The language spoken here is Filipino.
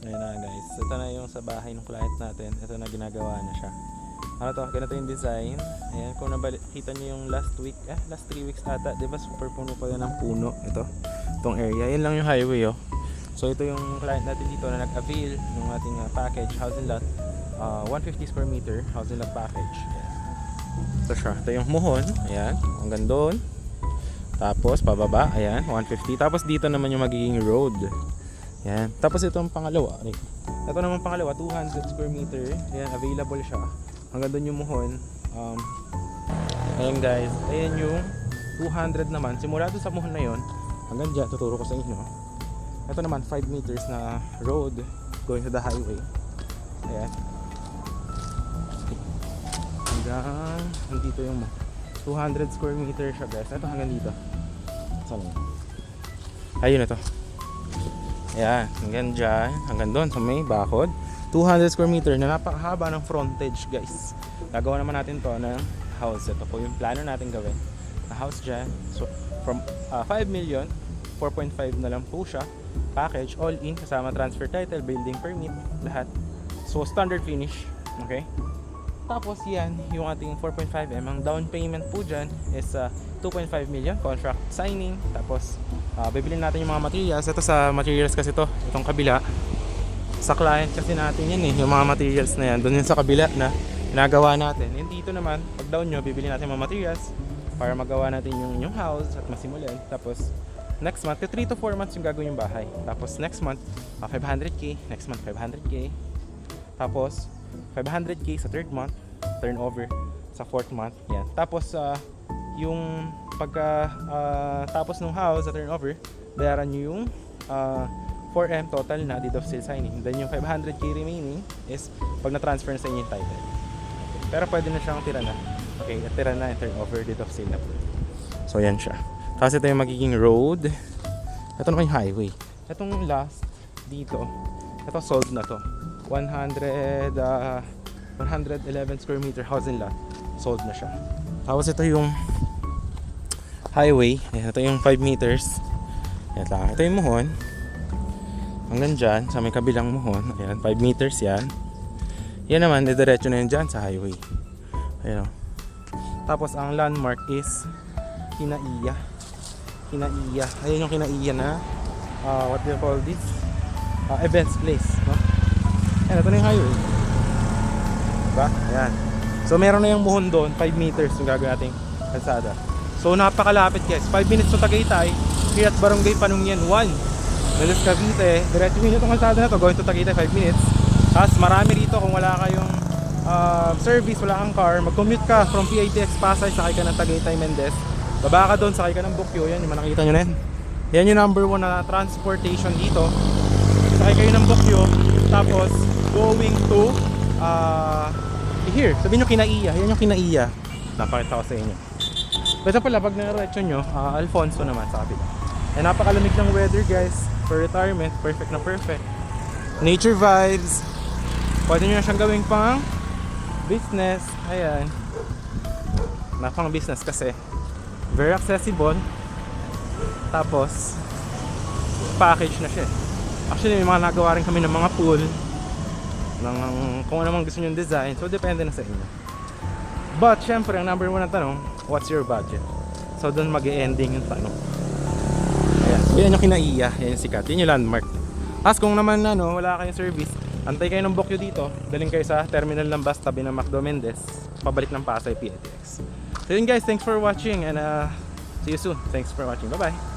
Ayan na guys, ito na yung sa bahay ng client natin. Ito na, ginagawa na siya. Ano to, ganito yung design. Ayan, kung nakita nyo yung last 3 weeks ata, diba super puno pa yun ng puno. Itong area, yan lang yung highway oh. So ito yung client natin dito na nag-avail ng ating package, housing lot, 150 square meter housing lot package. Ayan. Ito siya, ito yung muhon, ayan, hanggang doon. Tapos pababa, ayan, 150. Tapos dito naman yung magiging road. Ayan. Tapos itong pangalawa, ito naman pangalawa, 200 square meter. Ayan, available siya. Hanggang doon yung muhon. Ayan guys, ayan yung 200 naman. Simula doon sa muhon na yon hanggang dyan, tuturo ko sa inyo. Ito naman 5 meters na road going to the highway. Ayan. Hanggang dito yung 200 square meter siya guys. Ito hanggang dito. Saan yun? Ayun na to. Ayan, hanggang dyan, hanggang doon sa may bakod. 200 square meter na napakahaba ng frontage guys. Gagawa naman natin to ng house. Ito po yung plano natin gawin na house dyan. So from 5 million, 4.5 na lang po siya. Package, all in, kasama transfer title, building permit, lahat. So standard finish, okay? Tapos yan, yung ating 4.5M, ang down payment po dyan is 2.5 million, contract signing. Tapos bibilin natin yung mga materials. Ito sa materials kasi to, itong kabila. Sa client kasi natin yan yung mga materials na yan. Doon yun sa kabila na ginagawa natin. Yung dito naman, pag down nyo, bibilin natin mga materials para magawa natin yung house at masimulan. Tapos next month, 3 to 4 months yung gagawin yung bahay. Tapos next month, 500k. Next month, 500k. Tapos 500k sa third month, turnover sa fourth month. Yan. Tapos yung pagka tapos ng house sa turnover, bayaran nyo yung 4M total na deed of sale signing. Then yung 500k remaining is pag na-transfer na sa inyo yung title. Okay. Pero pwede na siyang tira na. Okay, tira na yung turnover, deed of sale na po. So yan siya. Tapos ito yung magiging road. Ito naman yung highway. Itong last dito, ito sold na to. 111 square meter housing lot, sold na siya. Tapos ito yung highway. Ito yung 5 meters. Ito yung muhon. Hanggang dyan, sa may kabilang muhon. Ayan, 5 meters yan. Yan naman, diretso na yun dyan sa highway. Ayan o. Tapos ang landmark is Kinaiya. Kinaiya. Ayan yung Kinaiya na what do you call this? Events place, no? Ayan, ito na yung highway. Diba? Ayan. So meron na yung muhon doon, 5 meters yung gagawin nating kalsada. So napakalapit guys, 5 minutes to Tagaytay, here at Barangay Panungyan 1, Melos Cavite. Diretso nyo itong kalsada na to, going to Tagaytay 5 minutes. Tapos marami rito kung wala kayong service, wala kang car, mag-commute ka from PITX Pasay, sakay ka ng Tagaytay Mendez, baba ka doon, sakay ka ng Bukyo. Yan yung nakikita nyo na yan. Yan yung number 1 na transportation dito. Sakay kayo ng Bukyo, tapos going to here, sabihin nyo Kinaiya. Yan yung Kinaiya. Napakita ko sa inyo. Basta pala pag naretso nyo, Alfonso naman sa kapila. Eh napakalamig ng weather guys. For retirement, perfect na perfect. Nature vibes. Pwede nyo na siyang gawing pang business. Ayan. Napang business kasi very accessible. Tapos package na siya. Actually may mga nagawa rin kami ng mga pool ng kung ano man gusto nyo yung design. So depende na sa inyo. But syempre ang number 1 na tanong, what's your budget? So doon mag-e-ending yung tanong. Ayan. Yan yung Kinaiya. Yan yung sikat. Yan yung landmark. Tapos kung naman wala kayong service, antay kayo ng Bukyo dito, daling kayo sa terminal ng bus tabi ng Macdo Mendez, pabalik ng Pasay PITX. So yun guys, thanks for watching and see you soon. Thanks for watching. Bye bye.